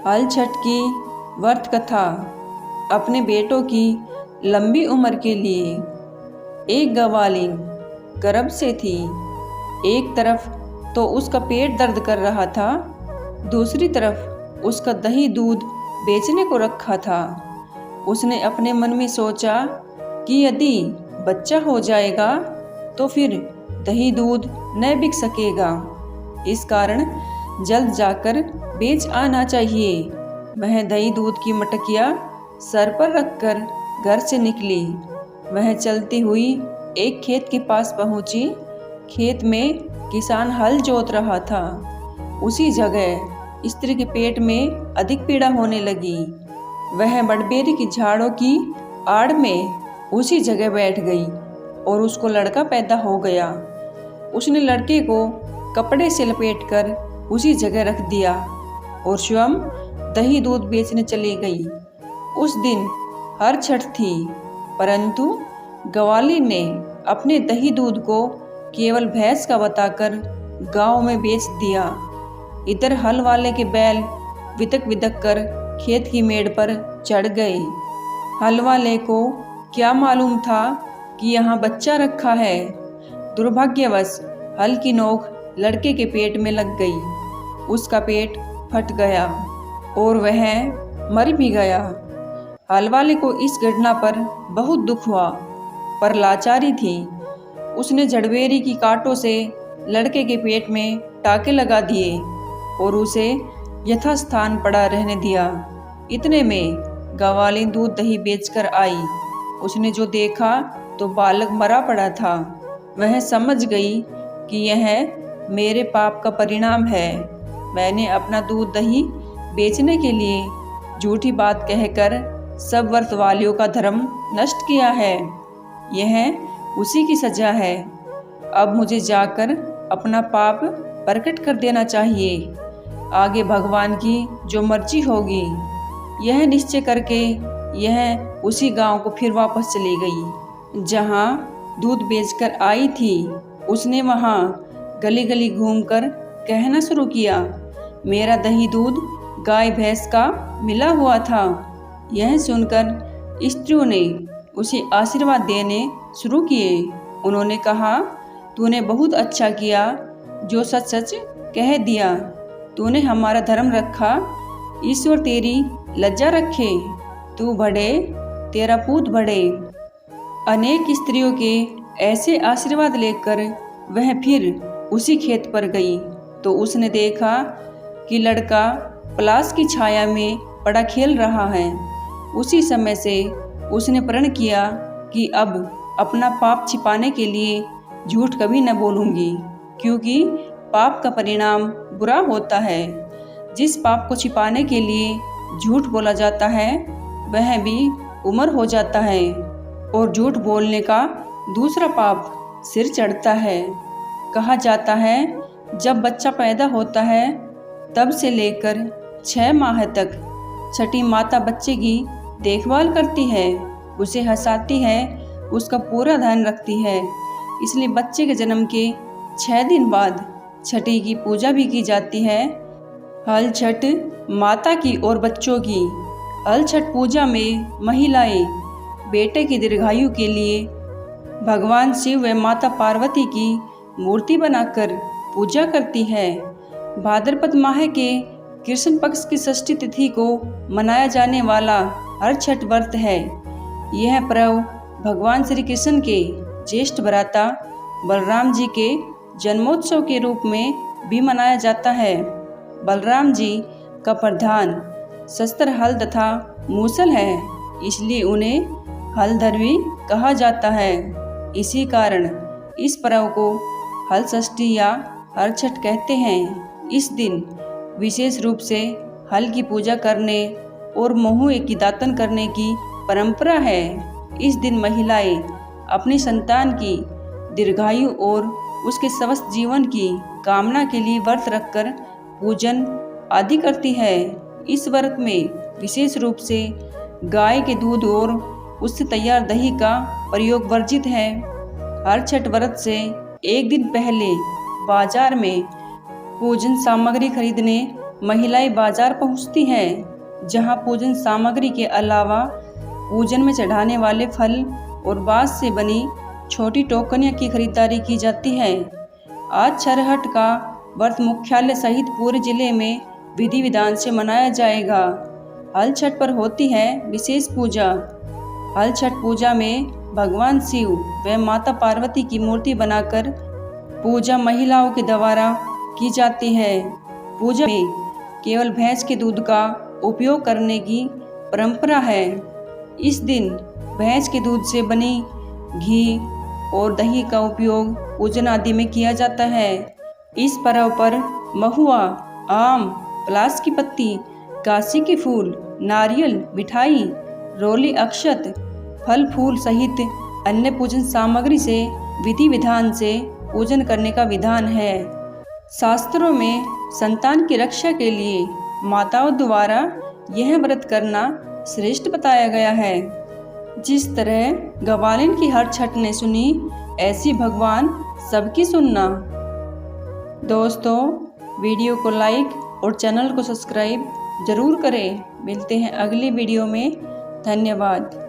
हल छठ की व्रत कथा। अपने बेटों की लंबी उम्र के लिए। एक गवालिन गर्भ से थी। एक तरफ तो उसका पेट दर्द कर रहा था, दूसरी तरफ उसका दही दूध बेचने को रखा था। उसने अपने मन में सोचा कि यदि बच्चा हो जाएगा तो फिर दही दूध न बिक सकेगा, इस कारण जल्द जाकर बेच आना चाहिए। वह दही दूध की मटकिया सर पर रखकर घर से निकली। वह चलती हुई एक खेत के पास पहुंची। खेत में किसान हल जोत रहा था। उसी जगह स्त्री के पेट में अधिक पीड़ा होने लगी। वह बड़बेरी की झाड़ों की आड़ में उसी जगह बैठ गई और उसको लड़का पैदा हो गया। उसने लड़के को कपड़े से लपेटकर उसी जगह रख दिया और स्वयं दही दूध बेचने चली गई। उस दिन हर छठ थी, परंतु ग्वाली ने अपने दही दूध को केवल भैंस का बताकर गांव में बेच दिया। इधर हल वाले के बैल विदक विदक कर खेत की मेड़ पर चढ़ गए। हल वाले को क्या मालूम था कि यहाँ बच्चा रखा है। दुर्भाग्यवश हल की नोक लड़के के पेट में लग गई। उसका पेट फट गया और वह मर भी गया। हल वाले को इस घटना पर बहुत दुख हुआ, पर लाचारी थी। उसने जड़बेरी की कांटों से लड़के के पेट में टाके लगा दिए और उसे यथास्थान पड़ा रहने दिया। इतने में गवाली दूध दही बेचकर आई। उसने जो देखा तो बालक मरा पड़ा था। वह समझ गई कि यह मेरे पाप का परिणाम है। मैंने अपना दूध दही बेचने के लिए झूठी बात कहकर सब व्रत वालियों का धर्म नष्ट किया है। यह उसी की सजा है। अब मुझे जाकर अपना पाप प्रकट कर देना चाहिए। आगे भगवान की जो मर्जी होगी। यह निश्चय करके यह उसी गांव को फिर वापस चली गई जहां दूध बेचकर आई थी। उसने वहां गली गली घूमकर कहना शुरू किया, मेरा दही दूध गाय भैंस का मिला हुआ था। यह सुनकर स्त्रियों ने उसे आशीर्वाद देने शुरू किए। उन्होंने कहा, तूने बहुत अच्छा किया जो सच सच कह दिया। तूने हमारा धर्म रखा, ईश्वर तेरी लज्जा रखे। तू बढ़े, तेरा पूत बढ़े। अनेक स्त्रियों के ऐसे आशीर्वाद लेकर वह फिर उसी खेत पर गई तो उसने देखा कि लड़का पलाश की छाया में पड़ा खेल रहा है। उसी समय से उसने प्रण किया कि अब अपना पाप छिपाने के लिए झूठ कभी न बोलूंगी, क्योंकि पाप का परिणाम बुरा होता है। जिस पाप को छिपाने के लिए झूठ बोला जाता है वह भी उम्र हो जाता है और झूठ बोलने का दूसरा पाप सिर चढ़ता है। कहा जाता है जब बच्चा पैदा होता है तब से लेकर 6 माह तक छठी माता बच्चे की देखभाल करती है, उसे हंसाती है, उसका पूरा ध्यान रखती है। इसलिए बच्चे के जन्म के 6 दिन बाद छठी की पूजा भी की जाती है। हल छठ माता की और बच्चों की। हल छठ पूजा में महिलाएं बेटे की दीर्घायु के लिए भगवान शिव व माता पार्वती की मूर्ति बनाकर पूजा करती है। भाद्रपद माह के कृष्ण पक्ष की षष्ठी तिथि को मनाया जाने वाला हर छठ व्रत है। यह पर्व भगवान श्री कृष्ण के ज्येष्ठ भ्राता बलराम जी के जन्मोत्सव के रूप में भी मनाया जाता है। बलराम जी का प्रधान शस्त्र हल तथा मूसल है, इसलिए उन्हें हलधर्वी कहा जाता है। इसी कारण इस पर्व को हल षष्ठी या हर छठ कहते हैं। इस दिन विशेष रूप से हल की पूजा करने और महुए की दातन करने की परंपरा है। इस दिन महिलाएं अपनी संतान की दीर्घायु और उसके स्वस्थ जीवन की कामना के लिए व्रत रखकर पूजन आदि करती है। इस व्रत में विशेष रूप से गाय के दूध और उससे तैयार दही का प्रयोग वर्जित है। हर छठ व्रत से एक दिन पहले बाजार में पूजन सामग्री खरीदने महिलाएं बाजार पहुंचती हैं, जहां पूजन सामग्री के अलावा पूजन में चढ़ाने वाले फल और बांस से बनी छोटी टोकनियां की खरीदारी की जाती है। आज छरहट का व्रत मुख्यालय सहित पूरे जिले में विधि विधान से मनाया जाएगा। हल छठ पर होती है विशेष पूजा। हल छठ पूजा में भगवान शिव व माता पार्वती की मूर्ति बनाकर पूजा महिलाओं के द्वारा की जाती है। पूजा में केवल भैंस के दूध का उपयोग करने की परंपरा है। इस दिन भैंस के दूध से बनी घी और दही का उपयोग पूजन आदि में किया जाता है। इस पर्व पर महुआ, आम, पलास की पत्ती, काशी के फूल, नारियल, मिठाई, रोली, अक्षत, फल फूल सहित अन्य पूजन सामग्री से विधि विधान से पूजन करने का विधान है। शास्त्रों में संतान की रक्षा के लिए माताओं द्वारा यह व्रत करना श्रेष्ठ बताया गया है। जिस तरह ग्वालिन की हर छठ ने सुनी, ऐसी भगवान सबकी सुनना। दोस्तों, वीडियो को लाइक और चैनल को सब्सक्राइब जरूर करें। मिलते हैं अगली वीडियो में। धन्यवाद।